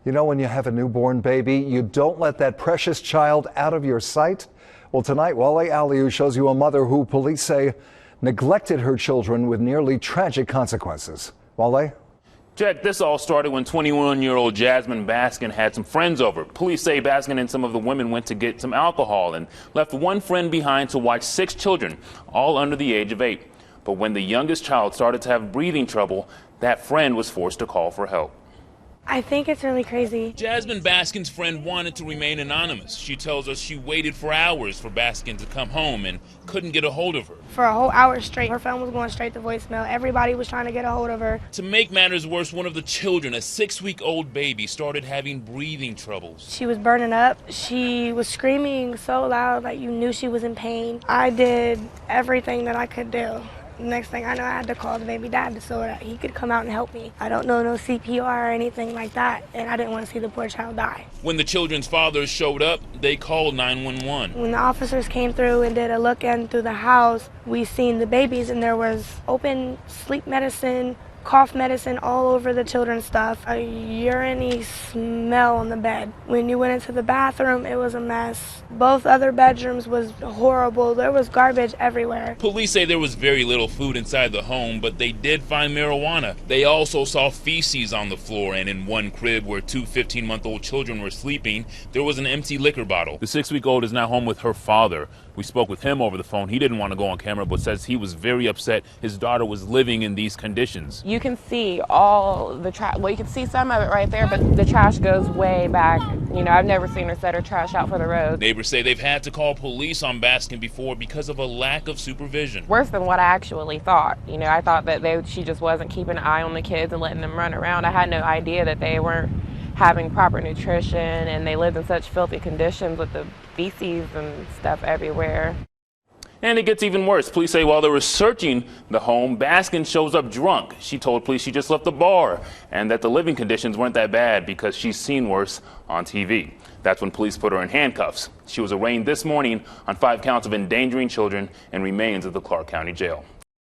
You know, when you have a newborn baby, you don't let that precious child out of your sight. Well, tonight, Wale Aliu shows you a mother who police say neglected her children with nearly tragic consequences. Wale? Jack, this all started when 21-year-old Jasmine Baskin had some friends over. Police say Baskin and some of the women went to get some alcohol and left one friend behind to watch 6 children, all under the age of 8. But when the youngest child started to have breathing trouble, that friend was forced to call for help. I think it's really crazy. Jasmine Baskin's friend wanted to remain anonymous. She tells us she waited for hours for Baskin to come home and couldn't get a hold of her. For a whole hour straight, her phone was going straight to voicemail. Everybody was trying to get a hold of her. To make matters worse, one of the children, a 6-week-old baby, started having breathing troubles. She was burning up. She was screaming so loud that you knew she was in pain. I did everything that I could do. Next thing I know, I had to call the baby dad so that he could come out and help me. I don't know no CPR or anything like that, and I didn't want to see the poor child die. When the children's fathers showed up, they called 911. When the officers came through and did a look in through the house, we seen the babies, and there was open sleep medicine, cough medicine all over the children's stuff, a urine-y smell on the bed. When you went into the bathroom, it was a mess. Both other bedrooms was horrible. There was garbage everywhere. Police say there was very little food inside the home, but they did find marijuana. They also saw feces on the floor, and in one crib where 2 15-month-old children were sleeping, there was an empty liquor bottle. The 6-week-old is now home with her father. We spoke with him over the phone. He didn't want to go on camera, but says he was very upset his daughter was living in these conditions. You can see all the trash. Well, you can see some of it right there, but the trash goes way back. You know, I've never seen her set her trash out for the road. Neighbors say they've had to call police on Baskin before because of a lack of supervision. Worse than what I actually thought. You know, I thought that she just wasn't keeping an eye on the kids and letting them run around. I had no idea that they weren't having proper nutrition and they lived in such filthy conditions with the feces and stuff everywhere. And it gets even worse. Police say while they were searching the home, Baskin shows up drunk. She told police she just left the bar and that the living conditions weren't that bad because she's seen worse on TV. That's when police put her in handcuffs. She was arraigned this morning on 5 counts of endangering children and remains at the Clark County Jail.